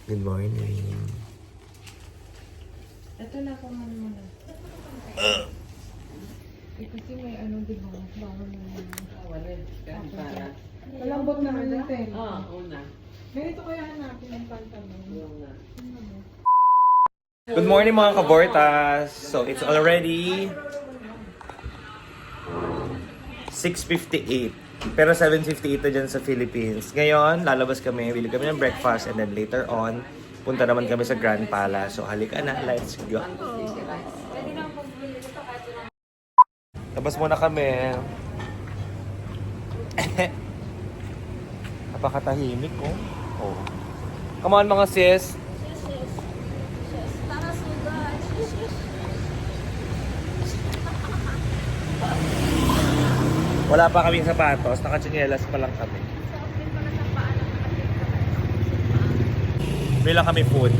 Good morning. Ito na ako muna. Kasi may ano, di ba? Bawal na yun. Wala. Ganun para. Malambot naman yung pen. Una. Ganito kaya hanapin yung pantalon. Una. Good morning mga kabortas! So it's already 6:58. Pero 7:58 na dyan sa Philippines. Ngayon, lalabas kami, bili kami ng breakfast, and then later on, punta naman kami sa Grand Palace. So halika na, let's go! Labas muna kami. Napakatahimik ko. Oh. Come on mga sis! Wala pa kaming sapatos, nakatsinelas pa lang kami. Bili lang kami food.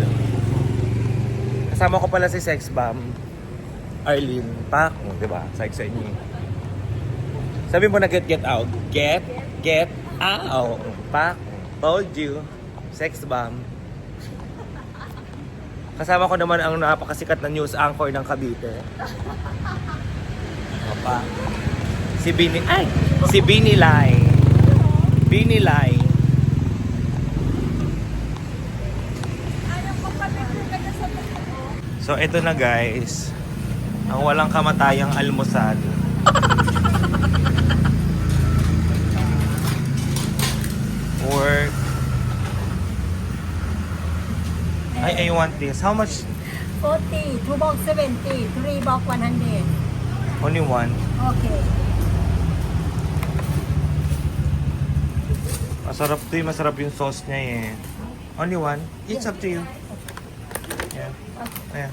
Kasama ko pala si Sex Bomb, Arlene, Paco, di ba? Side sa inyo. Sabi mo na get out. Get out. Paco, told you. Sex Bomb. Kasama ko naman ang napakasikat na news anchor ng Cavite. Papa. Si Bini Lai. Bini Lai. So ito na guys, ang walang kamatayang almusal. Work. I want this. How much? 40, 2 box 70, 3 box 100. Only one. Okay. Masarap to eh. Masarap yung sauce niya eh. Only one. It's up to you. Yeah. Ayan.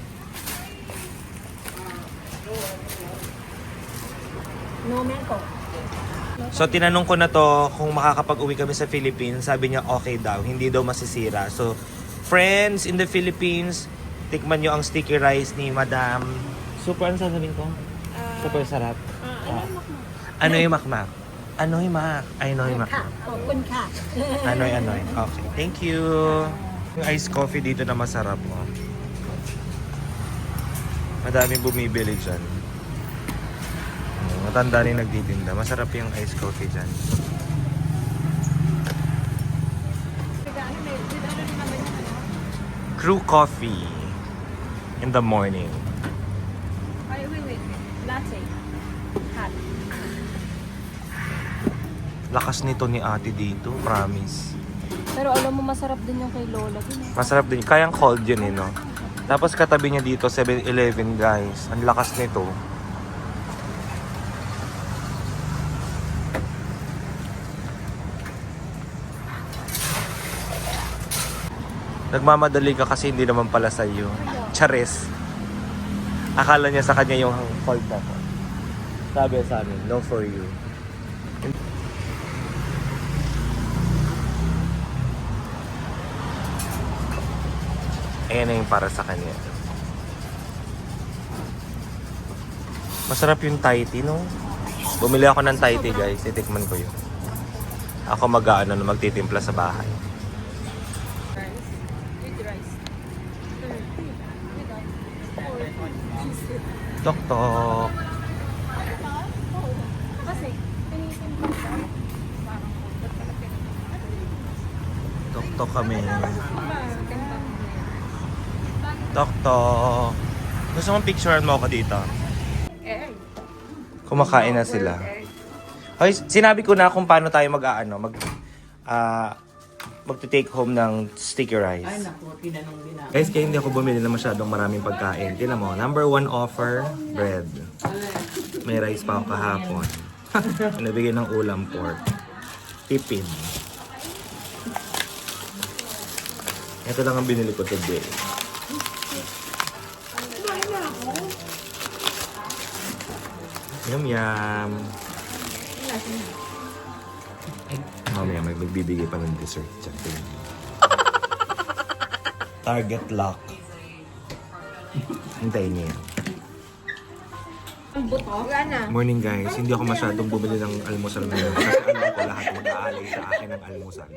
No mango. So tinanong ko na to kung makakapag-uwi kami sa Philippines. Sabi niya okay daw. Hindi daw masisira. So friends in the Philippines, tikman nyo ang sticky rice ni Madam. Super, ano sasabihin ko? Super sarap. Ano yung makmak? Anoy mak. Ay, anoy mak. ขอบคุณค่ะ Anoy. Okay. Thank you. Yung iced coffee dito na masarap. Oh. Madaming bumibili dyan. Matanda rin nagtitinda. Masarap yung iced coffee dyan. Crew coffee in the morning. Wait. Latte. Hot. Lakas nito ni ate dito, promise. Pero alam mo, masarap din yung kay Lola. Masarap din. Kayang cold yun eh, no? Tapos katabi niya dito, 7-Eleven guys. Ang lakas nito. Nagmamadali ka kasi hindi naman pala sa'yo. Charis. Akala niya sa kanya yung cold na to. Sabi sa amin, no for you. Ayan na yung para sa kanya. Masarap yung Thai tea, no? Bumili ako ng Thai tea, guys. Titikman ko yun. Ako magtitimpla sa bahay. Tok tok. Tok tok kami. Tok tok. Gusto mong picturean mo ako dito? Kumakain na sila. Hoy, sinabi ko na kung paano tayo magte-take home ng sticky rice. Ay, naku, tinanong din ako. Guys, kaya hindi ako bumili na masyadong maraming pagkain. Tingnan mo, number 1 offer, bread. May rice pa ako kahapon. Nabigay ng ulam, pork. Tipid. Ito lang ang binili ko today. Yum yum. Mamaya may magbibigay pa ng dessert dyan. Target lock. Hintayin niyo yan. Morning guys, hindi ako masyadong bumili ng almusal ngayon kasi alam ko lahat mag-aalay sa akin ng almusal.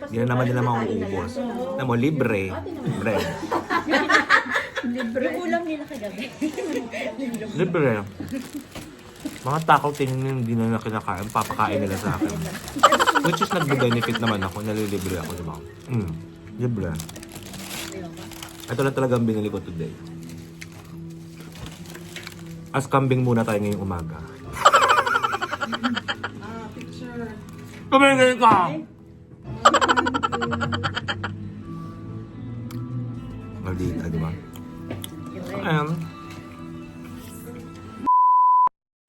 Hindi na naman nila mauubos. Alam mo, libre. Bread. Yung ulam nila kagabi. Libre. Mga takaw tingin hindi na kinakain, papakain nila sa akin. Which is nagbe-benefit naman ako, nalilibre ako, diba? Libre. Ito lang talagang binili ko today. As kambing muna tayo ngayong umaga. Picture. Tumingin ka! Maldita, diba? Ayan.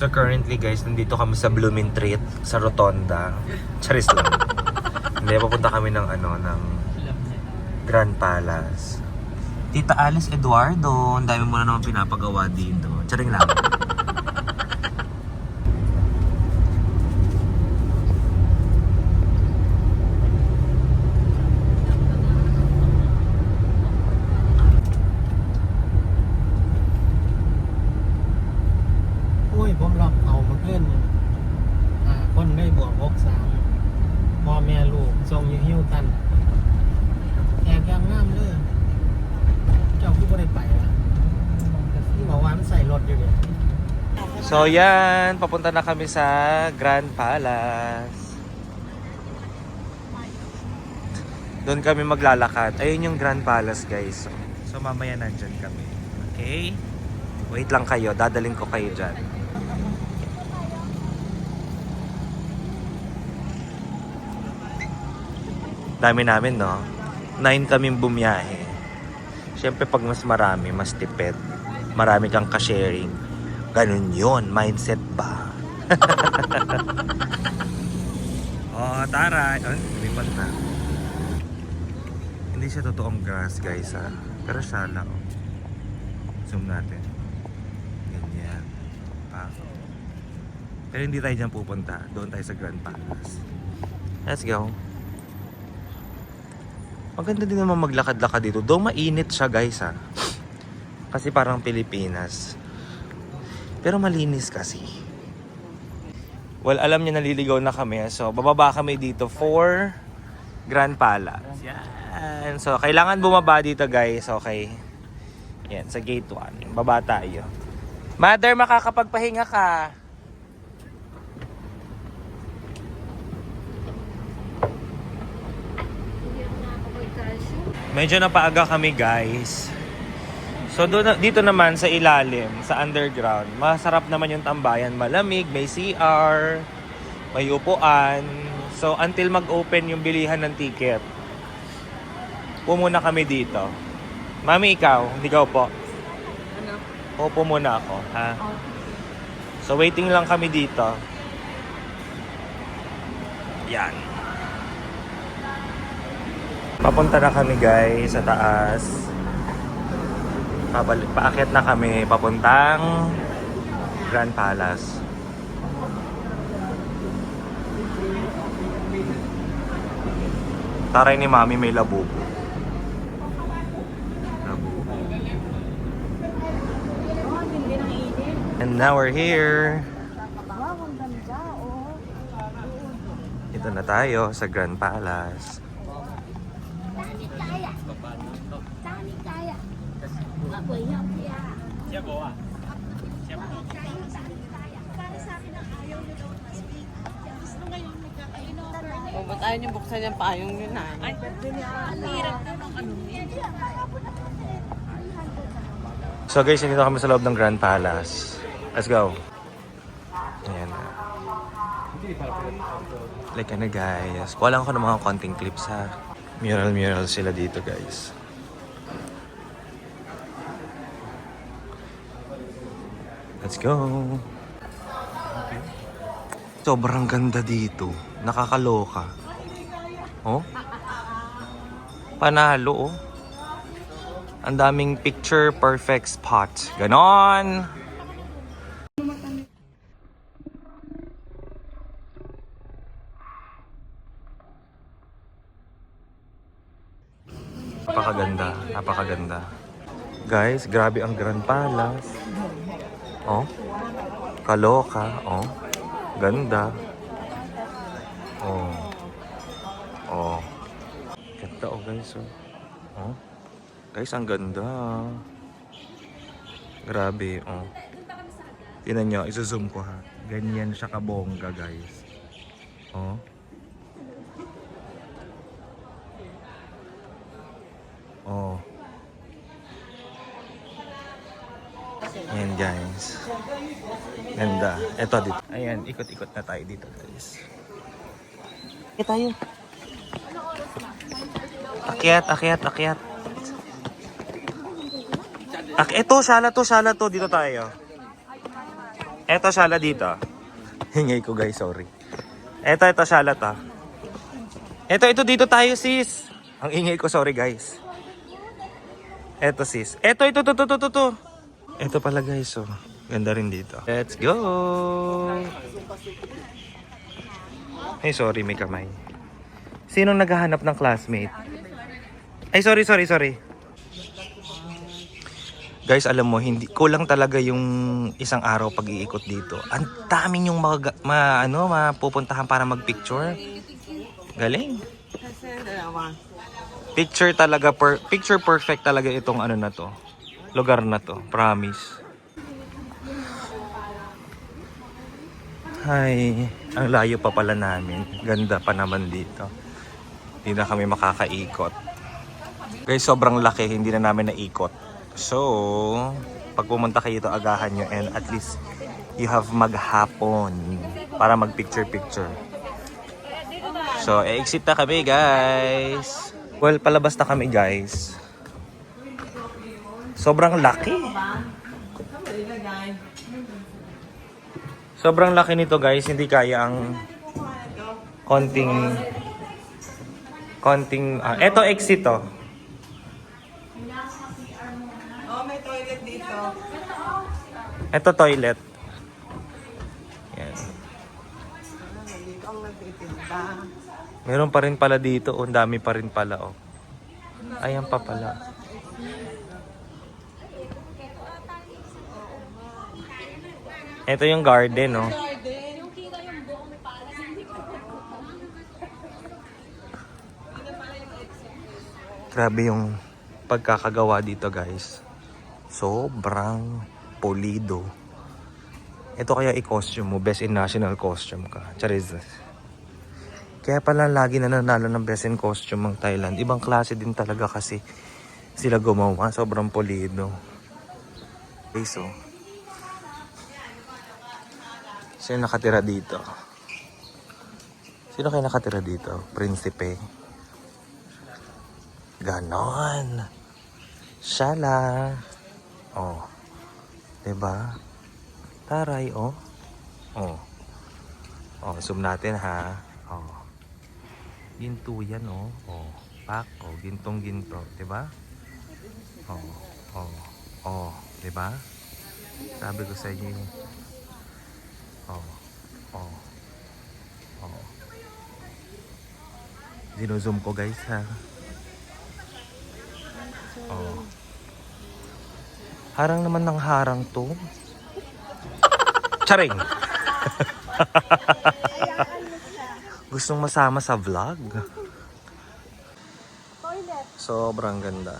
So currently guys, nandito kami sa Blooming Treat, sa Rotonda. Charis lang. Hindi, papunta kami ng ng Grand Palace. Tita Alice Eduardo, ang dami mo na naman pinapagawa dito. Charing lang.อุ้ยผมรับเอามาเพื่อนคนได้บวก63พ่อแม่ลูกทรงอยู่หิ้วกันแอกยางงามเลยเจ้าผู้บ่ได้ไปอ่ะที่บอกว่ามันใส่รถอยู่เนี่ย So yan, papunta na kami sa Grand Palace. Doon kami maglalakad. Ayun yung Grand Palace guys. So mamaya nandyan kami. Okay? Wait lang kayo, dadaling ko kayo dyan. Dami namin, no? 9 kaming bumiyahe. Siyempre pag mas marami, mas tipid. Marami kang ka-sharing. Ganun yun, mindset ba? Oh, tara. Lumipad na. Hindi siya totoong grass, guys, ha? Pero siya lang. Zoom natin. Ganyan. Pero hindi tayo dyan pupunta. Doon tayo sa Grand Palace. Let's go. Maganda din naman maglakad-lakad dito. Though mainit siya, guys, ha? Kasi parang Pilipinas. Pero malinis kasi. Well, alam niyo naliligaw na kami. So, bababa kami dito for Grand Palace. Yan. So, kailangan bumaba dito, guys. Okay. Yan, sa gate 1. Baba tayo. Mother, makakapagpahinga ka. Medyo napaaga kami, guys. So dito naman sa ilalim, sa underground, masarap naman yung tambayan. Malamig, may CR, may upuan. So until mag-open yung bilihan ng ticket, pumuna kami dito. Mami, ikaw, hindi ka upo? Ano? Upo muna ako, ha? So waiting lang kami dito. Yan. Papunta na kami, guys, sa taas. Paakyat na kami papuntang Grand Palace. Taray ni Mami may labubo. And now we're here. Ito na tayo sa Grand Palace. O, ba't ayaw niyo buksan yung payong yun na? Ay, So guys, dito kami sa loob ng Grand Palace. Let's go. Ayan na. Like ano guys. Kuha lang ako ng mga konting clips ha. Mural sila dito guys. Let's go. Sobrang ganda dito. Nakakaloka. Oh? Panalo oh. Ang daming picture perfect spot. Ganon! Napakaganda. Napakaganda. Guys, grabe ang Grand Palace. Oh. Kaloka. Oh. Ganda. Oh. Oh. Ganda oh guys. Oh. Guys, ang ganda. Grabe. Oh. Tingnan nyo. Iso-zoom ko ha. Ganyan siya kabongga guys. Oh. Oh. Ayan guys. Ganda. Eto dito. Ayan, ikot-ikot na tayo dito guys. Akyat tayo. Akyat. Eto, shala to. Dito tayo. Eto, shala dito. Hingay ko guys, sorry. Eto, shala to. Eto, dito tayo sis. Ang ingay ko, sorry guys. Eto sis. Eto. Eto pala guys, oh. Ganda rin dito. Let's go! Ay, sorry, may kamay. Sinong naghahanap ng classmate? Ay, sorry. Guys, alam mo, hindi kulang talaga yung isang araw pag-iikot dito. Ang daming yung mapupuntahan para mag-picture. Galing. Kasi dalawa. Picture perfect talaga itong ano na to. Lugar na to, promise. Ay, ang layo pa pala namin. Ganda pa naman dito. Hindi na kami makakaikot. Guys, sobrang laki, hindi na namin naikot. So, pag pumunta kayo ito, agahan nyo and at least you have maghapon para mag-picture. So, exit na kami guys. Well, palabas na kami guys. Sobrang laki. Sobrang laki nito guys, hindi kaya ang konting eto exit to. Oh, may toilet dito. Eto toilet. Yan. Dito ang nagtitinda. Meron pa rin pala dito, ang dami pa rin pala oh. Ayan pa pala. Ito yung garden, no? Grabe yung pagkakagawa dito, guys. Sobrang pulido. Ito kaya i-costume mo, best in national costume ka. Charis. Kaya pala lagi na nanalo ng best in costume ang Thailand. Ibang klase din talaga kasi sila gumawa. Sobrang pulido. Okay, so sino nakatira dito? Sino kayo nakatira dito? Prinsipe. Ganon. Shala. Oh. Diba? Taray, oh. Oh. Oh, zoom natin ha. Oh. Ginto yan, oh. Oh. Pak, oh. Gintong-ginto. Diba? Oh. Oh. Oh. Diba? Sabi ko sa inyo. Oh. Oh. Oh. Dino-zoom ko guys ha. Oh. Harang naman ng harang to. Charing! Gustong masama sa vlog. Sobrang ganda.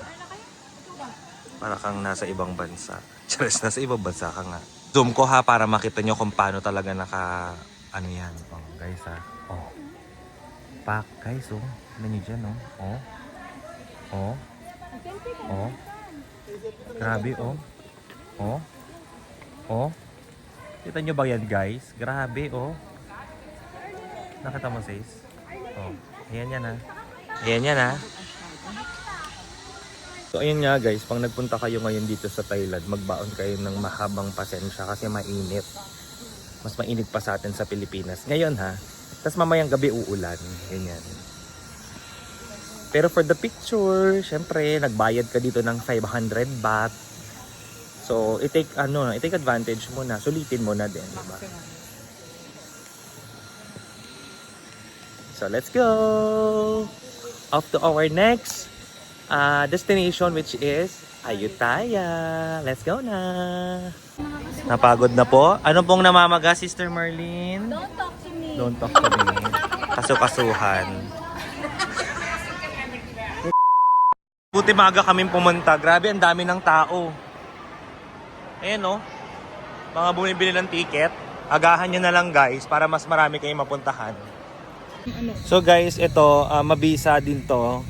Para kang nasa ibang bansa. Charis, nasa ibang bansa ka nga. Zoom ko ha para makita nyo kung paano talaga ano yan. Oh, guys ha. Oh. Pak, guys oh. Ano nyo dyan oh. Oh. Oh. Oh. Grabe oh. Oh. Oh. Kita nyo ba yan guys? Grabe oh. Nakita mo sis? Oh. Ayan yan ha. Ayan yan ha. So ayun nga guys, pag nagpunta kayo ngayon dito sa Thailand, magbaon kayo ng mahabang pasensya kasi mainit. Mas mainit pa sa atin sa Pilipinas. Ngayon ha, tas mamayang gabi uulan. Ganyan. Pero for the picture, syempre, nagbayad ka dito ng 500 baht. So, i-take advantage mo na. Sulitin mo na din, diba? So, let's go! Off to our next destination which is Ayutthaya. Let's go na! Napagod na po. Ano pong namamaga, Sister Marlene? Don't talk to me. Don't talk to me. Kasu-kasuhan. Buti maaga kaming pumunta. Grabe, ang dami ng tao. Ayan o. Mga bumibili ng ticket. Agahan nyo na lang guys para mas marami kayong mapuntahan. So guys, ito, mabisa din to.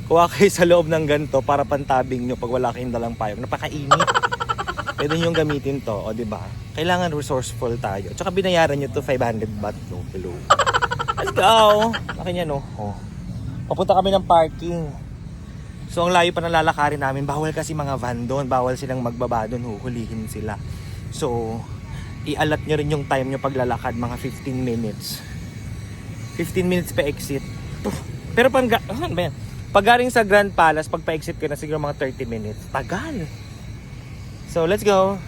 Kuha kayo sa loob ng ganito para pantabing nyo pag wala kayong dalang payong. Napakainit. Pwede nyo gamitin to, o diba? Kailangan resourceful tayo. Tsaka binayaran nyo to 500 baht. No, below. Let's go! Laki niya no. Oh. Papunta kami ng parking. So ang layo pa ng lalakarin namin. Bawal kasi mga van doon. Bawal silang magbaba doon. Huhulihin sila. So, ialat nyo rin yung time nyo paglalakad. Mga 15 minutes. 15 minutes pa exit. Pero pag galing sa Grand Palace, pag pa-exit ka na siguro mga 30 minutes. Tagal. So, let's go.